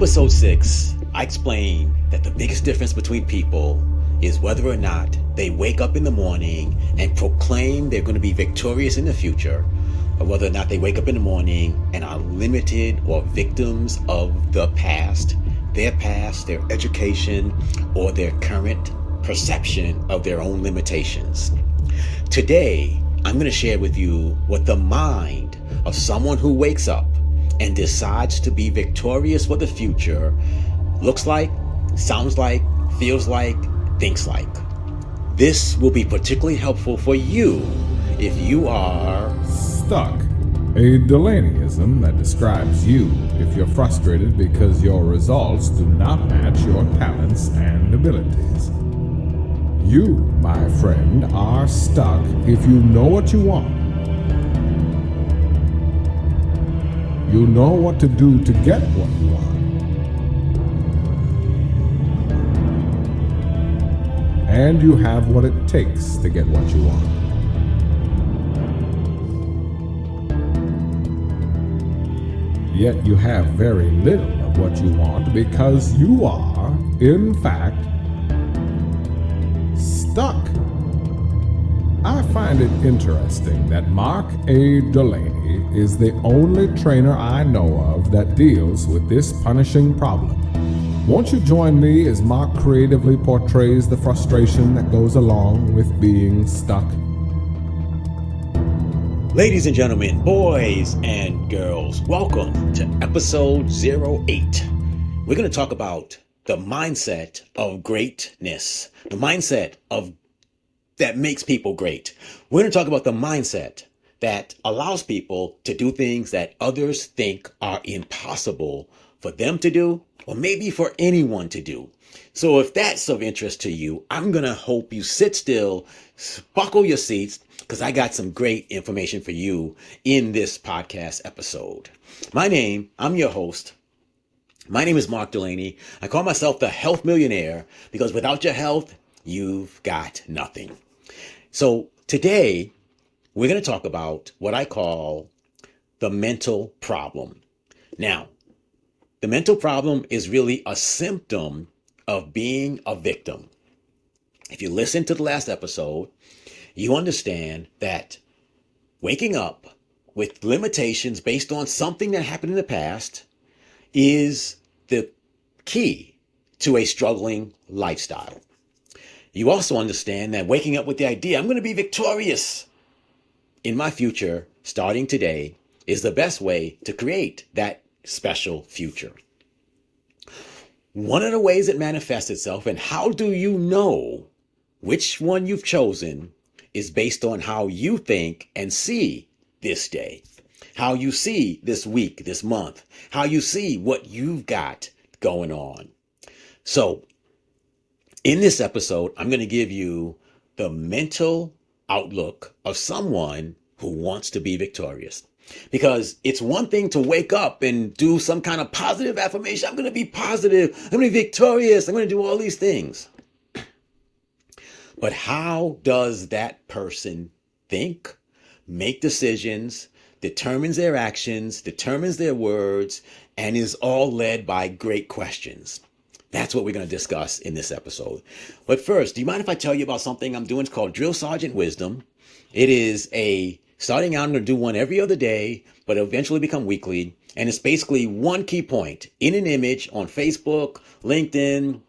episode 6, I explained that the biggest difference between people is whether or not they wake up in the morning and proclaim they're going to be victorious in the future, or whether or not they wake up in the morning and are limited or victims of the past, their education, or their current perception of their own limitations. Today, I'm going to share with you what the mind of someone who wakes up and decides to be victorious for the future looks like, sounds like, feels like, thinks like. This will be particularly helpful for you if you are stuck. A Delaneyism that describes you if you're frustrated because your results do not match your talents and abilities. You, my friend, are stuck if you know what you want. You know what to do to get what you want. And you have what it takes to get what you want. Yet you have very little of what you want because you are, in fact, stuck. I find it interesting that Mark A. Delaney is the only trainer I know of that deals with this punishing problem. Won't you join me as Mark creatively portrays the frustration that goes along with being stuck? Ladies and gentlemen, boys and girls, welcome to episode 08. We're going to talk about the mindset of greatness, the mindset of that makes people great. We're going to talk about the mindset that allows people to do things that others think are impossible for them to do, or maybe for anyone to do. So if that's of interest to you, I'm going to hope you sit still, buckle your seats, because I got some great information for you in this podcast episode. I'm your host. My name is Mark Delaney. I call myself the Health Millionaire because without your health, you've got nothing. So today, we're going to talk about what I call the mental problem. Now, the mental problem is really a symptom of being a victim. If you listen to the last episode, you understand that waking up with limitations based on something that happened in the past is the key to a struggling lifestyle. You also understand that waking up with the idea, I'm going to be victorious in my future starting today, is the best way to create that special future. One of the ways it manifests itself, and how do you know which one you've chosen, is based on how you think and see this day, how you see this week, this month, how you see what you've got going on. So in this episode, I'm going to give you the mental outlook of someone who wants to be victorious. Because it's one thing to wake up and do some kind of positive affirmation. I'm going to be positive. I'm going to be victorious. I'm going to do all these things. But how does that person think, make decisions, determines their actions, determines their words, and is all led by great questions? That's what we're going to discuss in this episode. But first, do you mind if I tell you about something I'm doing? It's called Drill Sergeant Wisdom. It is starting out, I'm going to do one every other day, but it'll eventually become weekly. And it's basically one key point in an image on Facebook, LinkedIn,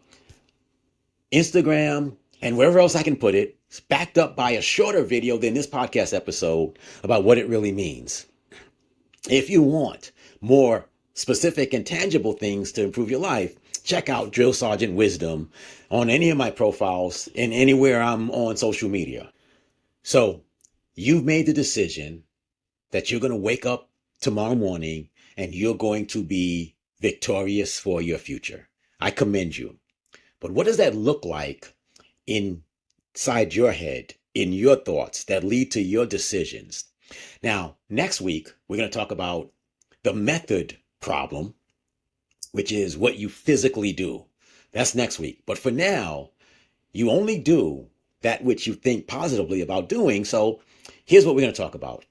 Instagram, and wherever else I can put it. It's backed up by a shorter video than this podcast episode about what it really means. If you want more specific and tangible things to improve your life, check out Drill Sergeant Wisdom on any of my profiles and anywhere I'm on social media. So you've made the decision that you're going to wake up tomorrow morning and you're going to be victorious for your future. I commend you. But what does that look like inside your head, in your thoughts that lead to your decisions? Now, next week, we're going to talk about the method problem, which is what you physically do. That's next week. But for now, you only do that which you think positively about doing. So here's what we're going to talk about.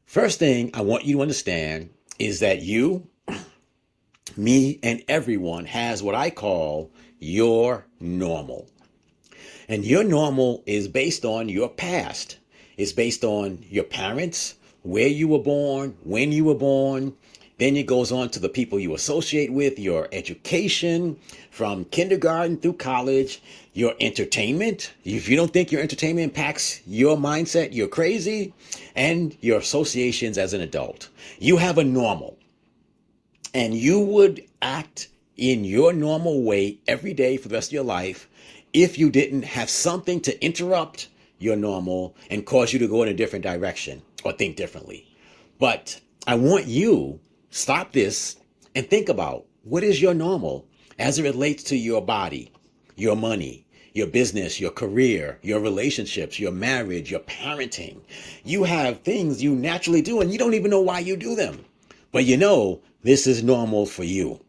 First thing I want you to understand is that you Me and everyone has what I call your normal. And your normal is based on your past. It's based on your parents, where you were born, when you were born. Then it goes on to the people you associate with, your education from kindergarten through college, your entertainment. If you don't think your entertainment impacts your mindset, you're crazy. And your associations as an adult. You have a normal. And you would act in your normal way every day for the rest of your life if you didn't have something to interrupt your normal and cause you to go in a different direction or think differently. But I want you stop this and think about what is your normal as it relates to your body, your money, your business, your career, your relationships, your marriage, your parenting. You have things you naturally do and you don't even know why you do them. But you know, this is normal for you.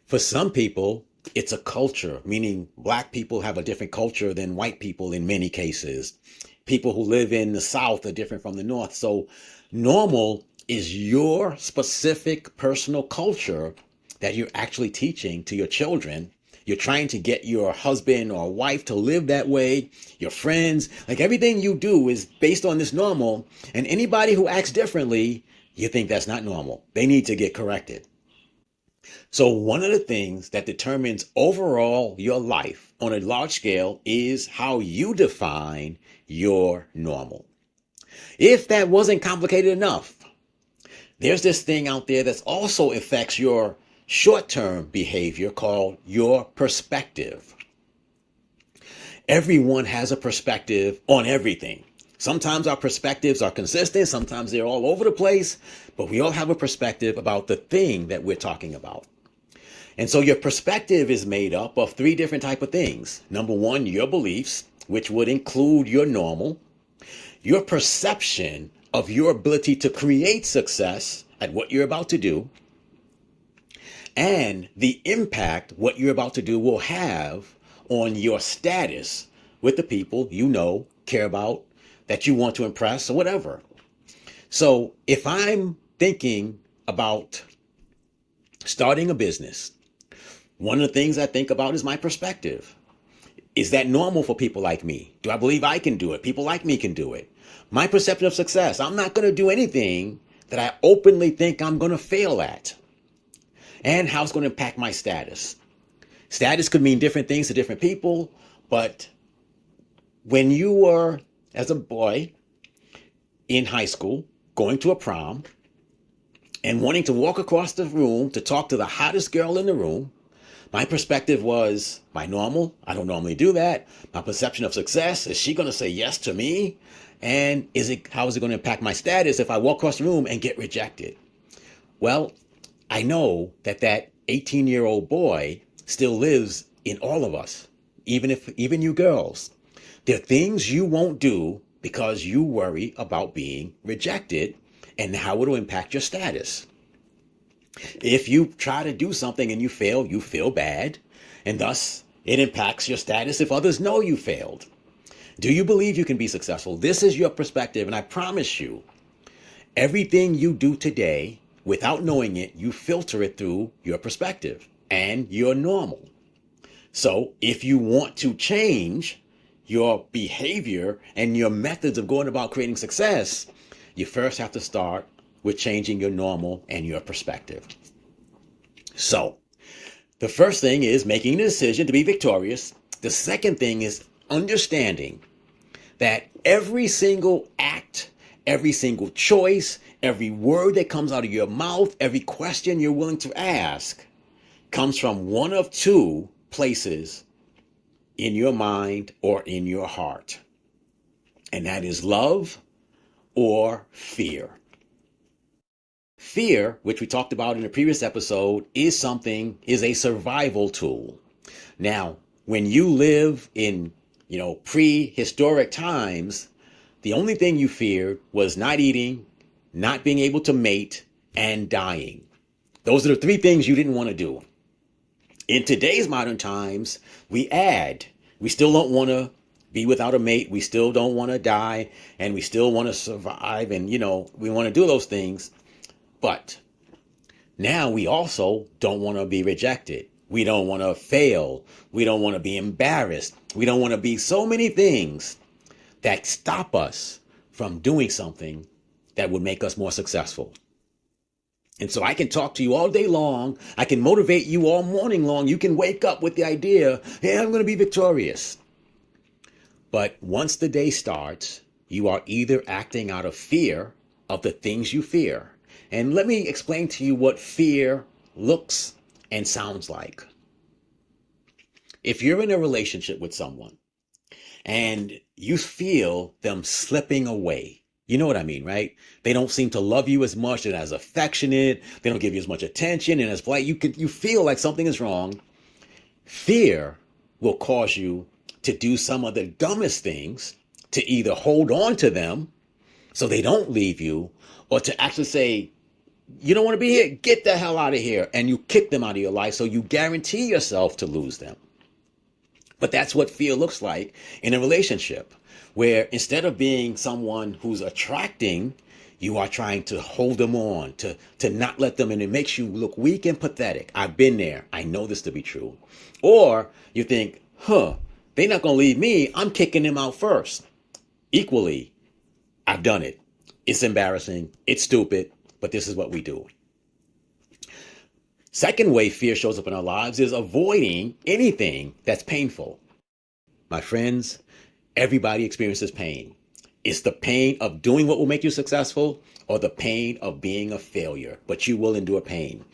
For some people, it's a culture, meaning black people have a different culture than white people in many cases. People who live in the South are different from the North. So normal is your specific personal culture that you're actually teaching to your children. You're trying to get your husband or wife to live that way, your friends, like everything you do is based on this normal. And anybody who acts differently, you think that's not normal. They need to get corrected. So one of the things that determines overall your life on a large scale is how you define your normal. If that wasn't complicated enough, there's this thing out there that also affects your short-term behavior called your perspective. Everyone has a perspective on everything. Sometimes our perspectives are consistent, sometimes they're all over the place, but we all have a perspective about the thing that we're talking about. And so your perspective is made up of three different types of things. Number one, your beliefs, which would include your normal, your perception of your ability to create success at what you're about to do, and the impact what you're about to do will have on your status with the people you know, care about, that you want to impress or whatever. So if I'm thinking about starting a business, one of the things I think about is my perspective. Is that normal for people like me? Do I believe I can do it? People like me can do it. My perception of success. I'm not going to do anything that I openly think I'm going to fail at. And how it's going to impact my status. Status could mean different things to different people, but when you were, as a boy in high school, going to a prom and wanting to walk across the room to talk to the hottest girl in the room, my perspective was my normal. I don't normally do that. My perception of success, is she going to say yes to me? And how is it going to impact my status if I walk across the room and get rejected? Well, I know that 18-year-old boy still lives in all of us, even you girls. There are things you won't do because you worry about being rejected and how it'll impact your status. If you try to do something and you fail, you feel bad, and thus it impacts your status if others know you failed. Do you believe you can be successful? This is your perspective, and I promise you, everything you do today, without knowing it, you filter it through your perspective and your normal. So if you want to change your behavior and your methods of going about creating success, you first have to start with changing your normal and your perspective. So the first thing is making a decision to be victorious. The second thing is understanding that every single act, every single choice, every word that comes out of your mouth, every question you're willing to ask comes from one of two places in your mind or in your heart. And that is love or fear. Fear, which we talked about in a previous episode, is a survival tool. Now, when you live in, prehistoric times, the only thing you feared was not eating, not being able to mate, and dying. Those are the three things you didn't want to do. In today's modern times, we still don't want to be without a mate. We still don't want to die, and we still want to survive. And, we want to do those things. But Now we also don't want to be rejected. We don't want to fail. We don't want to be embarrassed. We don't want to be so many things that stop us from doing something that would make us more successful. And so I can talk to you all day long. I can motivate you all morning long. You can wake up with the idea, hey, I'm going to be victorious. But once the day starts, you are either acting out of fear of the things you fear. And let me explain to you what fear looks and sounds like. If you're in a relationship with someone and you feel them slipping away, you know what I mean, right? They don't seem to love you as much and as affectionate. They don't give you as much attention and as polite. You feel like something is wrong. Fear will cause you to do some of the dumbest things, to either hold on to them so they don't leave you, or to actually say, you don't want to be here, get the hell out of here. And you kick them out of your life, so you guarantee yourself to lose them. But that's what fear looks like in a relationship, where instead of being someone who's attracting, you are trying to hold them on, to not let them in. It makes you look weak and pathetic. I've been there. I know this to be true. Or you think, they're not going to leave me. I'm kicking them out first. Equally, I've done it. It's embarrassing. It's stupid, but this is what we do. Second way fear shows up in our lives is avoiding anything that's painful. My friends, everybody experiences pain. It's the pain of doing what will make you successful or the pain of being a failure, but you will endure pain.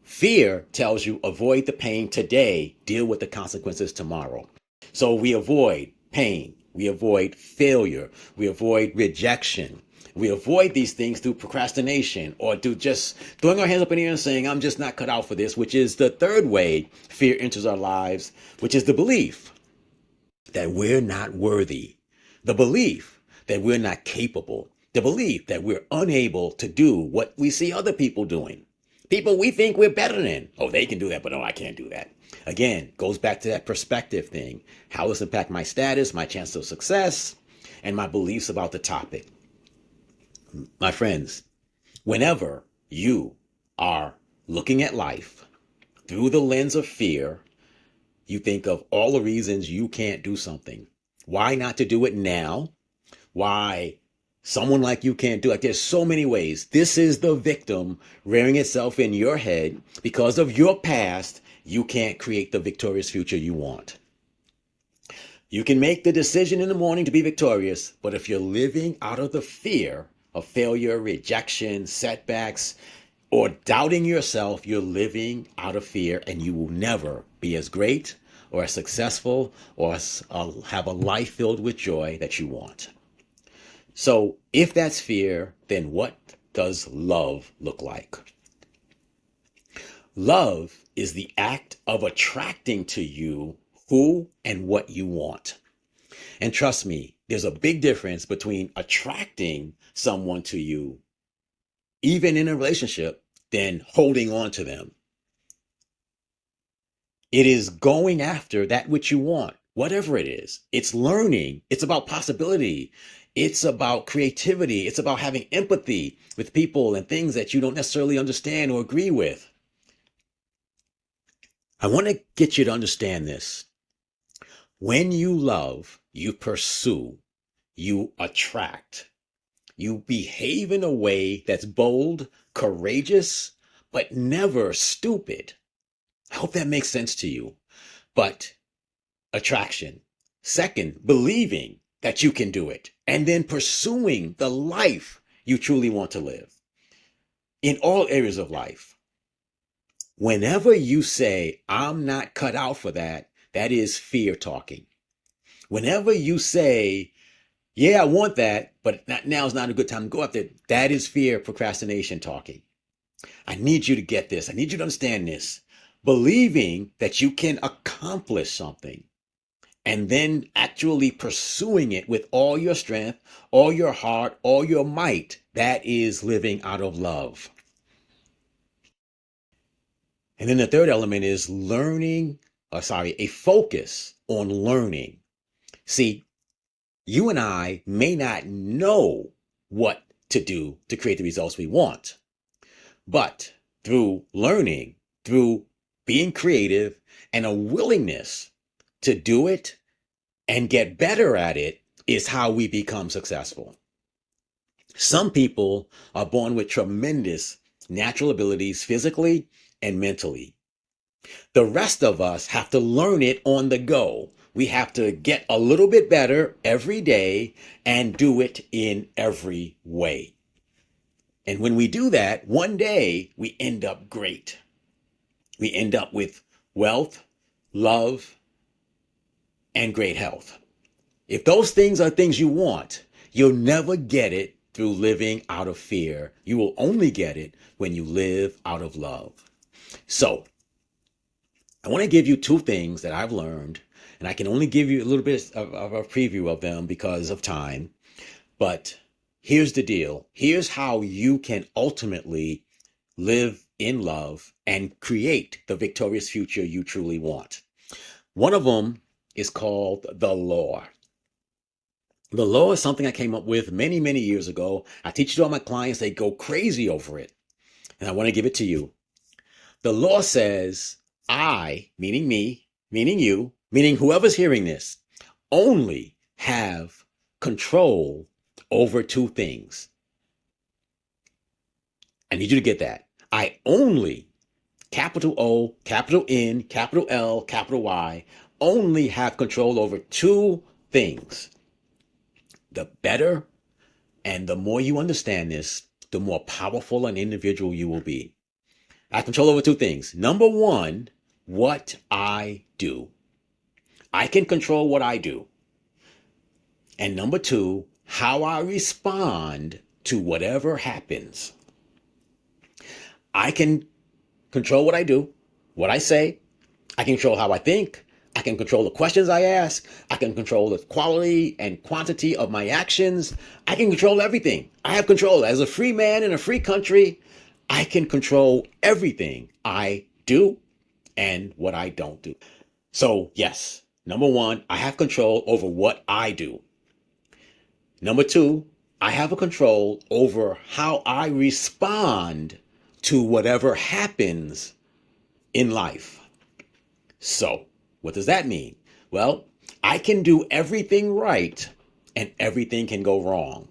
Fear tells you avoid the pain today, deal with the consequences tomorrow. So we avoid pain, we avoid failure, we avoid rejection. We avoid these things through procrastination or through just throwing our hands up in the air and saying, I'm just not cut out for this, which is the third way fear enters our lives, which is the belief that we're not worthy, the belief that we're not capable, the belief that we're unable to do what we see other people doing. People we think we're better than. Oh, they can do that, but no, I can't do that. Again, goes back to that perspective thing. How does it impact my status, my chance of success, and my beliefs about the topic? My friends, whenever you are looking at life through the lens of fear, you think of all the reasons you can't do something. Why not to do it now? Why someone like you can't do it? There's so many ways. This is the victim rearing itself in your head because of your past. You can't create the victorious future you want. You can make the decision in the morning to be victorious, but if you're living out of the fear of failure, rejection, setbacks, or doubting yourself, you're living out of fear and you will never be as great or as successful or have a life filled with joy that you want. So if that's fear, then what does love look like? Love is the act of attracting to you who and what you want. And trust me, there's a big difference between attracting someone to you, even in a relationship, than holding on to them. It is going after that which you want, whatever it is. It's learning. It's about possibility. It's about creativity. It's about having empathy with people and things that you don't necessarily understand or agree with. I want to get you to understand this. When you love, you pursue, you attract. You behave in a way that's bold, courageous, but never stupid. I hope that makes sense to you. But attraction. Second, believing that you can do it. And then pursuing the life you truly want to live. In all areas of life. Whenever you say, I'm not cut out for that, that is fear talking. Whenever you say, yeah, I want that, but now is not a good time to go after it, that is fear, procrastination talking. I need you to get this. I need you to understand this. Believing that you can accomplish something and then actually pursuing it with all your strength, all your heart, all your might, that is living out of love. And then the third element is a focus on learning. See, you and I may not know what to do to create the results we want, but through learning, through being creative, and a willingness to do it and get better at it is how we become successful. Some people are born with tremendous natural abilities physically and mentally. The rest of us have to learn it on the go. We have to get a little bit better every day and do it in every way. And when we do that, one day we end up great. We end up with wealth, love, and great health. If those things are things you want, you'll never get it through living out of fear. You will only get it when you live out of love. So, I want to give you two things that I've learned, and I can only give you a little bit of a preview of them because of time. But here's the deal. Here's how you can ultimately live in love and create the victorious future you truly want. One of them is called the law. The law is something I came up with many, many years ago. I teach it to all my clients. They go crazy over it. And I want to give it to you. The law says, I, meaning me, meaning you, meaning whoever's hearing this, only have control over two things. I need you to get that. I only, capital O, capital N, capital L, capital Y, only have control over two things. The better and the more you understand this, the more powerful an individual you will be. I have control over two things. Number one, what I do. I can control what I do. And number two, how I respond to whatever happens. I can control what I do, what I say. I can control how I think. I can control the questions I ask. I can control the quality and quantity of my actions. I can control everything. I have control. As a free man in a free country, I can control everything I do and what I don't do. So yes, number one, I have control over what I do. Number two, I have a control over how I respond to whatever happens in life. So, what does that mean? Well, I can do everything right and everything can go wrong.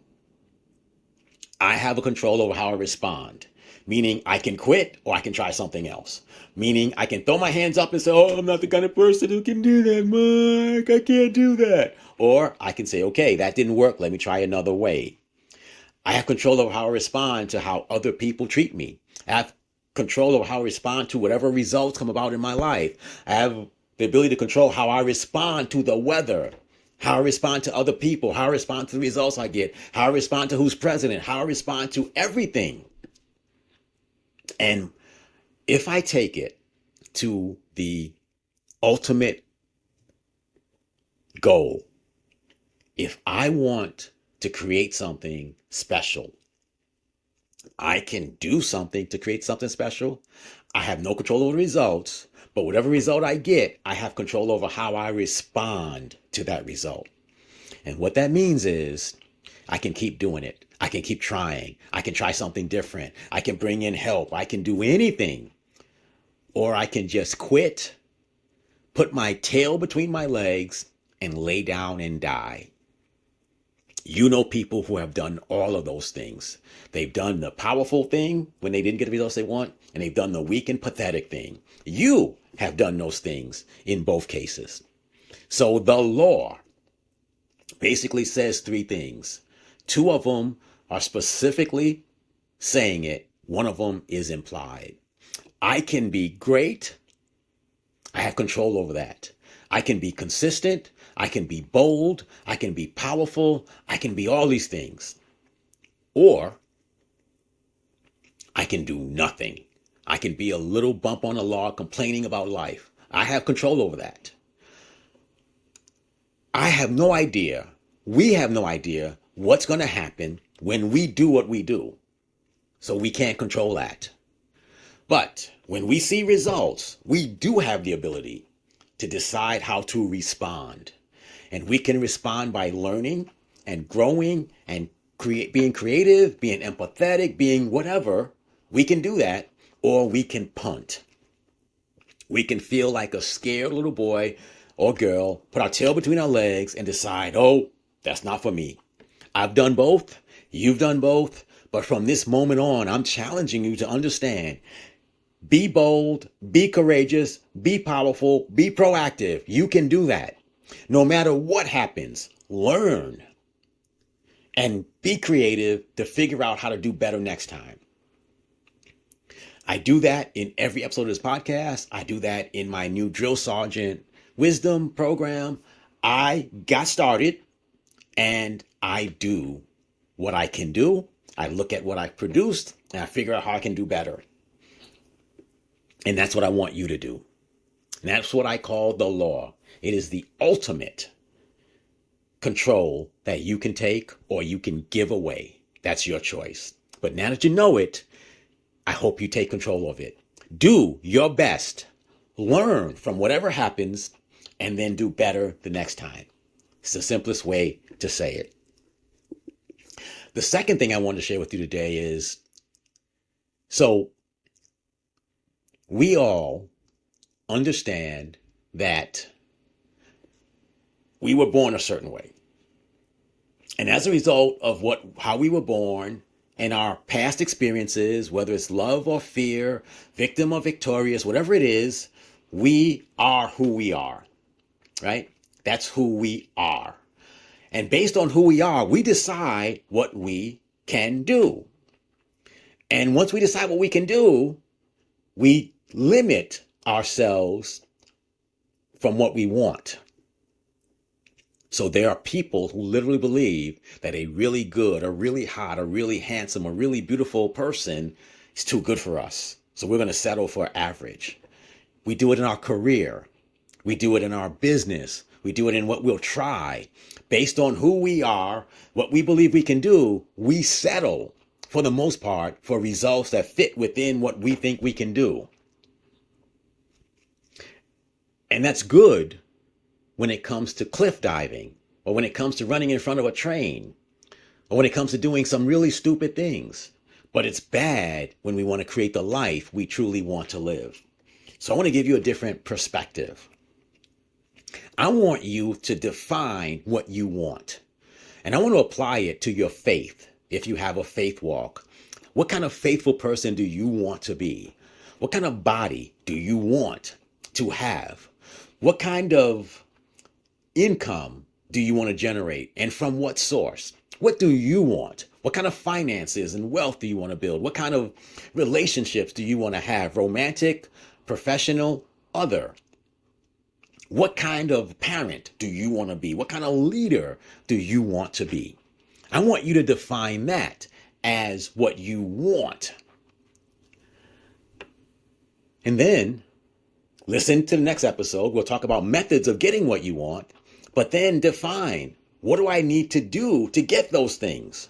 I have a control over how I respond, meaning I can quit or I can try something else. Meaning I can throw my hands up and say, oh, I'm not the kind of person who can do that, Mark. I can't do that. Or I can say, okay, that didn't work. Let me try another way. I have control over how I respond to how other people treat me. I have control over how I respond to whatever results come about in my life. I have the ability to control how I respond to the weather, how I respond to other people, how I respond to the results I get, how I respond to who's president, how I respond to everything. And if I take it to the ultimate goal, if I want to create something special, I can do something to create something special. I have no control over the results, but whatever result I get, I have control over how I respond to that result. And what that means is I can keep doing it. I can keep trying. I can try something different. I can bring in help. I can do anything. Or I can just quit, put my tail between my legs, and lay down and die. You know people who have done all of those things. They've done the powerful thing when they didn't get the results they want, and they've done the weak and pathetic thing. You have done those things in both cases. So the law basically says three things. Two of them are specifically saying it. One of them is implied. I can be great. I have control over that. I can be consistent. I can be bold. I can be powerful. I can be all these things. Or I can do nothing. I can be a little bump on the log complaining about life. I have control over that. I have no idea. We have no idea what's going to happen when we do what we do. So we can't control that. But when we see results, we do have the ability to decide how to respond. And we can respond by learning and growing and being creative, being empathetic, being whatever. We can do that. or we can punt. We can feel like a scared little boy or girl, put our tail between our legs and decide, oh, that's not for me. I've done both. You've done both. But from this moment on, I'm challenging you to understand. Be bold, be courageous, be powerful, be proactive. You can do that. No matter what happens, learn and be creative to figure out how to do better next time. I do that in every episode of this podcast. I do that in my new Drill Sergeant Wisdom program. I got started and I do what I can do. I look at what I've produced and I figure out how I can do better. And that's what I want you to do. And that's what I call the law. It is the ultimate control that you can take or you can give away. That's your choice. But now that you know it, I hope you take control of it. Do your best. Learn from whatever happens and then do better the next time. It's the simplest way to say it. The second thing I wanted to share with you today is, so we all understand that we were born a certain way. And as a result of how we were born and our past experiences, whether it's love or fear, victim or victorious, whatever it is, we are who we are, right? That's who we are. And based on who we are, we decide what we can do. And once we decide what we can do, we limit ourselves from what we want. So there are people who literally believe that a really good, a really hot, a really handsome, a really beautiful person is too good for us. So we're going to settle for average. We do it in our career. We do it in our business. We do it in what we'll try. Based on who we are, what we believe we can do, we settle, for the most part, for results that fit within what we think we can do. And that's good when it comes to cliff diving, or when it comes to running in front of a train, or when it comes to doing some really stupid things. But it's bad when we want to create the life we truly want to live. So I want to give you a different perspective. I want you to define what you want. And I want to apply it to your faith. If you have a faith walk, what kind of faithful person do you want to be? What kind of body do you want to have? What kind of income do you want to generate? And from what source? What do you want? What kind of finances and wealth do you want to build? What kind of relationships do you want to have? Romantic, professional, other? What kind of parent do you want to be? What kind of leader do you want to be? I want you to define that as what you want. And then listen to the next episode. We'll talk about methods of getting what you want, but then define, what do I need to do to get those things?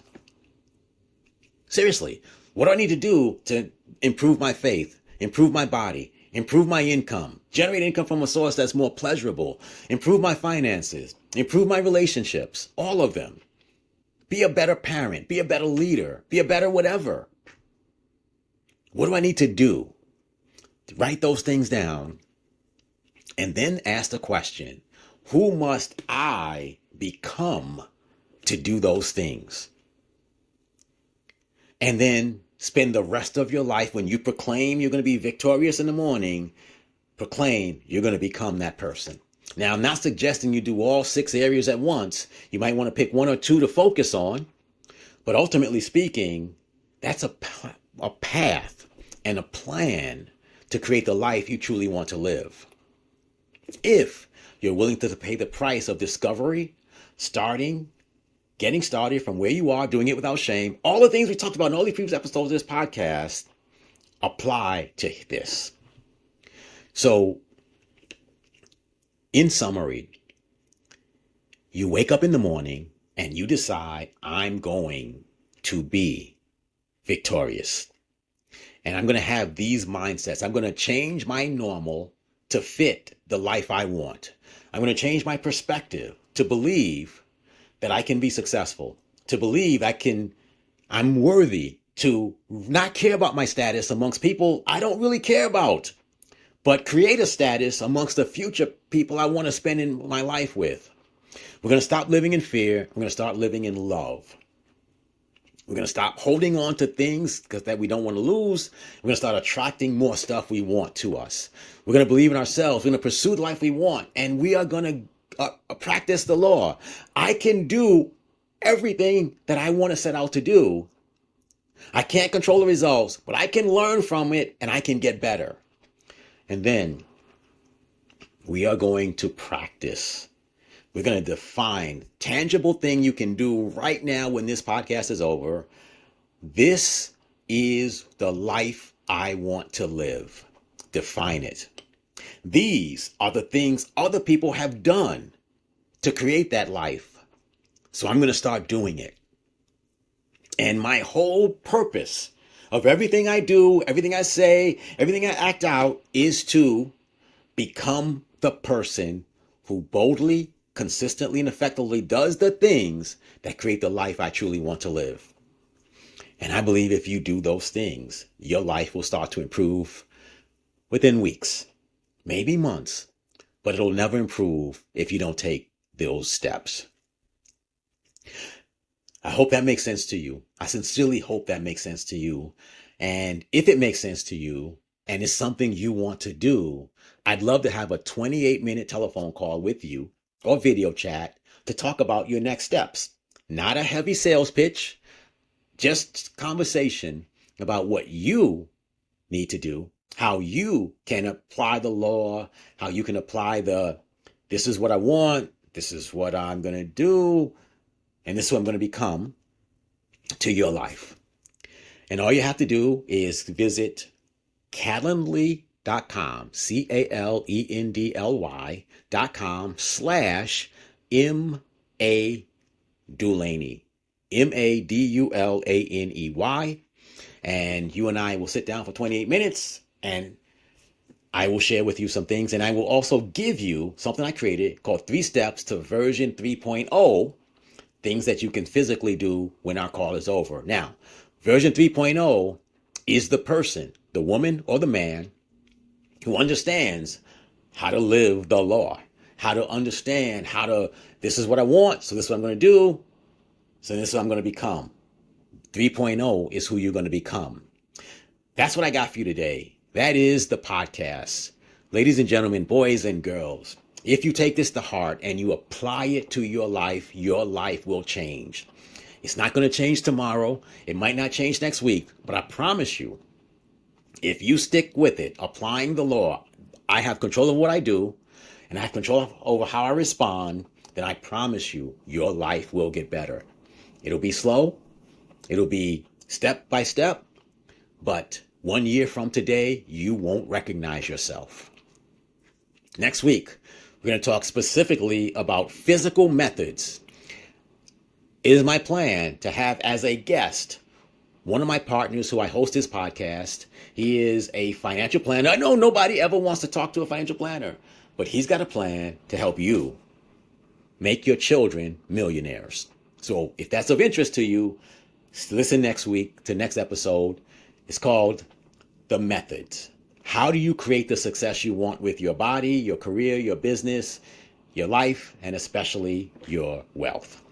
Seriously, what do I need to do to improve my faith, improve my body, improve my income, generate income from a source that's more pleasurable, improve my finances, improve my relationships, all of them. Be a better parent, be a better leader, be a better whatever. What do I need to do? Write those things down and then ask the question, who must I become to do those things? And then spend the rest of your life, when you proclaim you're going to be victorious in the morning, proclaim you're going to become that person. Now, I'm not suggesting you do all 6 areas at once. You might want to pick 1 or 2 to focus on. But ultimately speaking, that's a path and a plan to create the life you truly want to live. If you're willing to pay the price of discovery, getting started from where you are, doing it without shame, all the things we talked about in all the previous episodes of this podcast apply to this. So, in summary, you wake up in the morning and you decide, I'm going to be victorious. And I'm going to have these mindsets. I'm going to change my normal to fit the life I want. I'm going to change my perspective to believe that I can be successful, to believe I'm worthy to not care about my status amongst people I don't really care about, but create a status amongst the future people I want to spend in my life with. We're going to stop living in fear. We're going to start living in love. We're going to stop holding on to things that we don't want to lose. We're going to start attracting more stuff we want to us. We're going to believe in ourselves. We're going to pursue the life we want. And we are going to practice the law. I can do everything that I want to set out to do. I can't control the results, but I can learn from it and I can get better. And then we are going to practice. We're going to define tangible thing you can do right now when this podcast is over. This is the life I want to live. Define it. These are the things other people have done to create that life. So I'm going to start doing it. And my whole purpose of everything I do, everything I say, everything I act out is to become the person who boldly, consistently, and effectively does the things that create the life I truly want to live. And I believe if you do those things, your life will start to improve within weeks, maybe months, but it'll never improve if you don't take those steps. I hope that makes sense to you. I sincerely hope that makes sense to you. And if it makes sense to you and it's something you want to do, I'd love to have a 28-minute telephone call with you or video chat to talk about your next steps. Not a heavy sales pitch, just conversation about what you need to do, how you can apply the law, how you can apply this is what I want, this is what I'm going to do, and this is what I'm going to become to your life. And all you have to do is visit Calendly.com, CALENDLY.com/M.A. Dulaney, MADULANEY. And you and I will sit down for 28 minutes and I will share with you some things. And I will also give you something I created called 3 Steps to Version 3.0, things that you can physically do when our call is over. Now, version 3.0 is the person, the woman or the man who understands how to live the law, how to understand this is what I want, so this is what I'm going to do, so this is what I'm going to become. 3.0 is who you're going to become. That's what I got for you today. That is the podcast. Ladies and gentlemen, boys and girls, if you take this to heart and you apply it to your life will change. It's not going to change tomorrow. It might not change next week, but I promise you, if you stick with it, applying the law, I have control of what I do and I have control over how I respond, then I promise you, your life will get better. It'll be slow. It'll be step by step, but 1 year from today, you won't recognize yourself. Next week, we're going to talk specifically about physical methods. It is my plan to have as a guest one of my partners who I host his podcast. He is a financial planner. I know nobody ever wants to talk to a financial planner, but he's got a plan to help you make your children millionaires. So if that's of interest to you, listen next week to next episode. It's called The Methods. How do you create the success you want with your body, your career, your business, your life, and especially your wealth?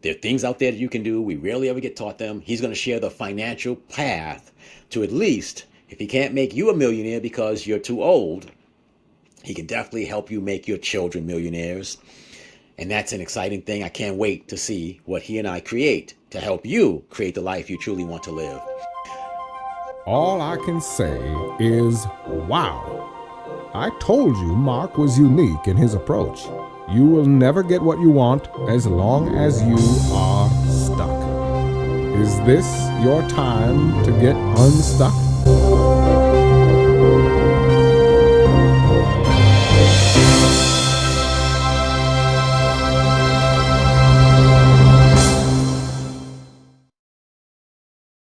There are things out there that you can do. We rarely ever get taught them. He's going to share the financial path to at least, if he can't make you a millionaire because you're too old, he can definitely help you make your children millionaires. And that's an exciting thing. I can't wait to see what he and I create to help you create the life you truly want to live. All I can say is, wow. I told you Mark was unique in his approach. You will never get what you want as long as you are stuck. Is this your time to get unstuck?